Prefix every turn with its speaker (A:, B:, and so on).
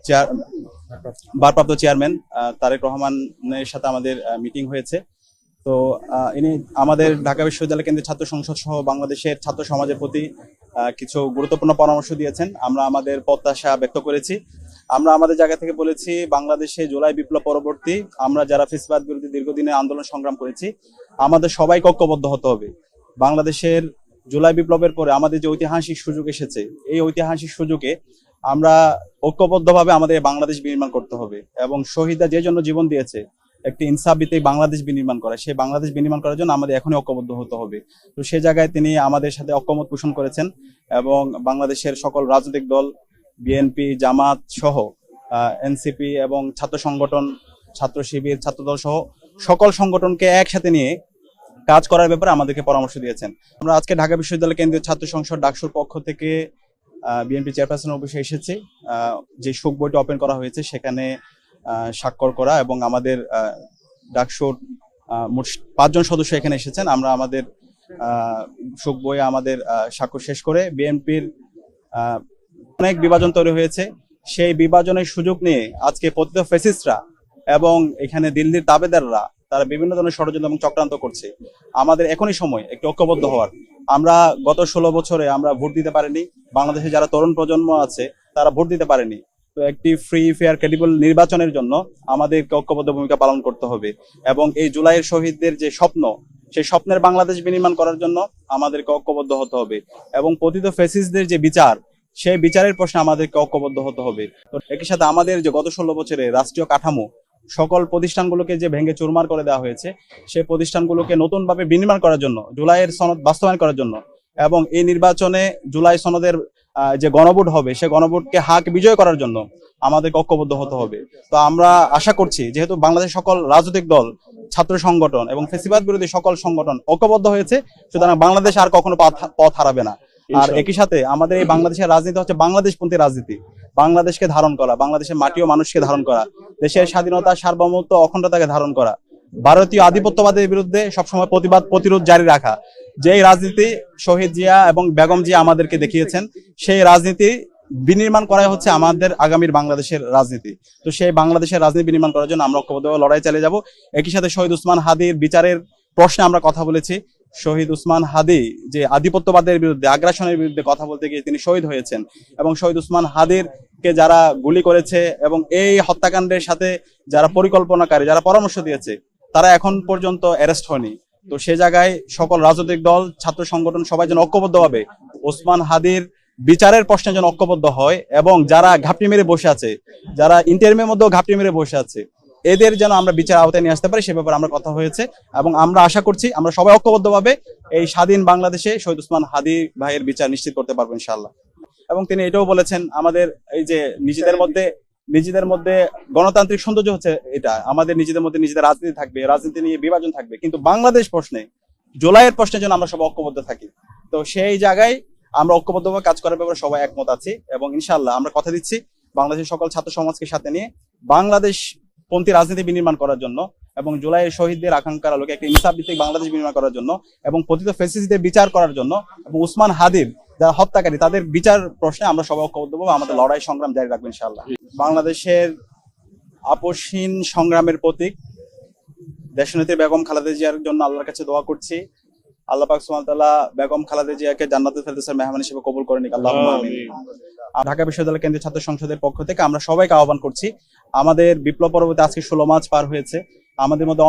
A: Chair ভারপ্রাপ্ত chairman Tarique রহমানের সাথে আমাদের মিটিং হয়েছে। তো ইনি আমাদের ঢাকা বিশ্ববিদ্যালয় কেন্দ্রীয় ছাত্র সংসদ সহ বাংলাদেশের ছাত্র সমাজের প্রতি কিছু গুরুত্বপূর্ণ পরামর্শ দিয়েছেন। আমরা আমাদের প্রত্যাশা ব্যক্ত করেছি। আমরা আমাদের জায়গা থেকে বলেছি, বাংলাদেশে জুলাই বিপ্লব পরবর্তী আমরা যারা ফ্যাসিবাদ বিরোধী দীর্ঘদিনের আন্দোলন সংগ্রাম করেছি, আমাদের সবাইকে ঐক্যবদ্ধ হতে হবে। বাংলাদেশের জুলাই বিপ্লবের পরে আমাদের যে ঐতিহাসিক সুযোগ এসেছে, এই ঐতিহাসিক সুযোগে আমরা ঐক্যবদ্ধভাবে আমাদের বাংলাদেশ বিনির্মাণ করতে হবে এবং শহীদরা যে জন্য জীবন দিয়েছে একটি ইনসাফ ভিত্তিক বাংলাদেশ বিনির্মাণ করা, সেই বাংলাদেশ বিনির্মাণ করার জন্য আমাদের এখনই ঐক্যবদ্ধ হতে হবে। তো সে জায়গায় তিনি আমাদের সাথে ঐক্যমত পোষণ করেছেন এবং বাংলাদেশের সকল রাজনৈতিক দল, বিএনপি, জামাত সহ এনসিপি এবং ছাত্র সংগঠন, ছাত্র শিবির, ছাত্রদল সহ সকল সংগঠনকে একসাথে নিয়ে কাজ করার ব্যাপারে আমাদেরকে পরামর্শ দিয়েছেন। আমরা আজকে ঢাকা বিশ্ববিদ্যালয় কেন্দ্রীয় ছাত্র সংসদ ডাকসুর পক্ষ থেকে বিএনপি চেয়ারপারসন অফিসে এসেছি। যে শোক বইটা ওপেন করা হয়েছে সেখানে স্বাক্ষর করা এবং আমাদের ডাকসুর মোট 5 জন সদস্য এখানে এসেছেন। আমরা আমাদের শোক বই আমাদের স্বাক্ষর শেষ করে বিএনপির অনেক বিভাজন তৈরি হয়েছে, সেই বিভাজনের সুযোগ নিয়ে আজকে পতিত ফ্যাসিস্টরা এবং এখানে দিল্লির তাবেদাররা তারা বিভিন্ন ধরনের ষড়যন্ত্র এবং চক্রান্ত করছে। আমাদের এখনই সময় একটু ঐক্যবদ্ধ হওয়ার। আমরা গত 16 বছরে আমরা ভোট দিতে পারিনি, বাংলাদেশে যারা তরুণ প্রজন্ম আছে তারা ভোট দিতে পারেনি। তো একটি ফ্রি, ফেয়ার, ক্রেডিবল নির্বাচনের জন্য আমাদেরকে ঐক্যবদ্ধ ভূমিকা পালন করতে হবে এবং এই জুলাইয়ের শহীদদের যে স্বপ্ন, সেই স্বপ্নের বাংলাদেশ বিনির্মাণ করার জন্য আমাদেরকে ঐক্যবদ্ধ হতে হবে এবং পতিত ফ্যাসিস্টদের যে বিচার, সেই বিচারের প্রশ্নে আমাদেরকে ঐক্যবদ্ধ হতে হবে। তো একই সাথে আমাদের যে গত 16 বছরে রাষ্ট্রীয় কাঠামো, সকল প্রতিষ্ঠানগুলোকে যে ভেঙে চুরমার করে দেওয়া হয়েছে, সেই প্রতিষ্ঠানগুলোকে নতুনভাবে বিনির্মাণ করার জন্য, জুলাইয়ের সনদ বাস্তবায়ন করার জন্য এবং এই নির্বাচনে জুলাই সনদের যে গণভোট হবে, সে গণভোটকে হাক বিজয় করার জন্য আমাদেরকে ঐক্যবদ্ধ হতে হবে। তো আমরা আশা করছি, যেহেতু বাংলাদেশের সকল রাজনৈতিক দল, ছাত্র সংগঠন এবং ফ্যাসিবাদ বিরোধী সকল সংগঠন ঐক্যবদ্ধ হয়েছে, সুতরাং বাংলাদেশ আর কখনো পথ হারাবে না। আর একই সাথে আমাদের এই বাংলাদেশের রাজনীতি হচ্ছে বাংলাদেশপন্থী রাজনীতি। বাংলাদেশকে ধারণ করা, বাংলাদেশের মাটি ও মানুষকে ধারণ করা, দেশের স্বাধীনতা, সার্বভৌমত্ব, অখণ্ডতাকে ধারণ করা, ভারতীয় আধিপত্যবাদের বিরুদ্ধে সবসময় প্রতিবাদ প্রতিরোধ জারি রাখা। যেই রাজনীতি শহীদ জিয়া এবং বেগম জিয়া আমাদেরকে দেখিয়েছেন, সেই রাজনীতি বিনির্মাণ করাই হচ্ছে আমাদের আগামীর বাংলাদেশের রাজনীতি। তো সেই বাংলাদেশের রাজনীতি বিনির্মাণ করার জন্য আমরা ঐক্যবদ্ধভাবে লড়াই চালিয়ে যাব। একই সাথে শহীদ ওসমান হাদির বিচারের প্রশ্নে আমরা কথা বলেছি। শহীদ ওসমান হাদি যে আধিপত্যবাদের বিরুদ্ধে, আগ্রাসনের বিরুদ্ধে কথা বলতে গিয়ে তিনি শহীদ হয়েছেন এবং শহীদ ওসমান হাদির কে যারা গুলি করেছে এবং এই হত্যাকাণ্ডের সাথে যারা পরিকল্পনাকারী, যারা পরামর্শ দিয়েছে, তারা এখন পর্যন্ত অ্যারেস্ট হয়নি। তো সে জায়গায় সকল রাজনৈতিক দল, ছাত্র সংগঠন সবাই যেন ঐক্যবদ্ধভাবে ওসমান হাদির বিচারের প্রশ্নে যেন ঐক্যবদ্ধ হয় এবং যারা ঘাপটি মেরে বসে আছে, যারা ইন্টারভিউর মধ্যেও ঘাপটি মেরে বসে আছে, এদের যেন আমরা বিচার আওতায় নিয়ে আসতে পারি, সে ব্যাপারে আমরা কথা হয়েছে এবং আমরা আশা করছি আমরা সবাই ঐক্যবদ্ধভাবে এই স্বাধীন বাংলাদেশে শহীদ ওসমান হাদি ভাইয়ের বিচার নিশ্চিত করতে পারবো ইনশাআল্লাহ। এবং তিনি এটাও বলেছেন, আমাদের এই যে নিজেদের মধ্যে গণতান্ত্রিক সৌন্দর্য হচ্ছে এটা, আমাদের নিজেদের মধ্যে নিজেদের রাজনীতি থাকবে, রাজনীতি নিয়ে বিভাজন থাকবে, কিন্তু বাংলাদেশ প্রশ্নে, জুলাইয়ের প্রশ্নে যেন আমরা সবাই ঐক্যবদ্ধ থাকি। তো সেই জায়গায় আমরা ঐক্যবদ্ধভাবে কাজ করার ব্যাপারে সবাই একমত আছি এবং ইনশাআল্লাহ আমরা কথা দিচ্ছি বাংলাদেশের সকল ছাত্র সমাজকে সাথে নিয়ে বাংলাদেশ পন্থী রাজনীতি বিনির্মাণ করার জন্য এবং জুলাইয়ের শহীদদের আকাঙ্ক্ষার আলোকে একটা ইনসাফ ভিত্তিক বাংলাদেশ বিনির্মাণ করার জন্য এবং পতিত ফ্যাসিস্টদের বিচার করার জন্য এবং ওসমান হাদির যারা হত্যাকারী তাদের বিচার প্রশ্নে আমরা সবাই ঐক্যবদ্ধভাবে আমাদের লড়াই সংগ্রাম জারি রাখবো ইনশাআল্লাহ। বাংলাদেশের আপসহীন সংগ্রামের প্রতীক দেশনেত্রী বেগম খালেদা জিয়ার জন্য আল্লাহর কাছে দোয়া করছি, আল্লাহ পাক সুবহানাহু ওয়া তাআলা বেগম খালেদা জিয়াকে জান্নাতুল ফেরদৌসের মেহমান হিসেবে কবুল করে নিক, আল্লাহুম্মা আমিন। ঢাকা বিশ্ববিদ্যালয় কেন্দ্রীয় ছাত্র সংসদের পক্ষ থেকে আমরা সবাইকে আহ্বান করছি, আমাদের বিপ্লব পরবর্তী আজকে 16 মার্চ পার হয়েছে, আমাদের মধ্যে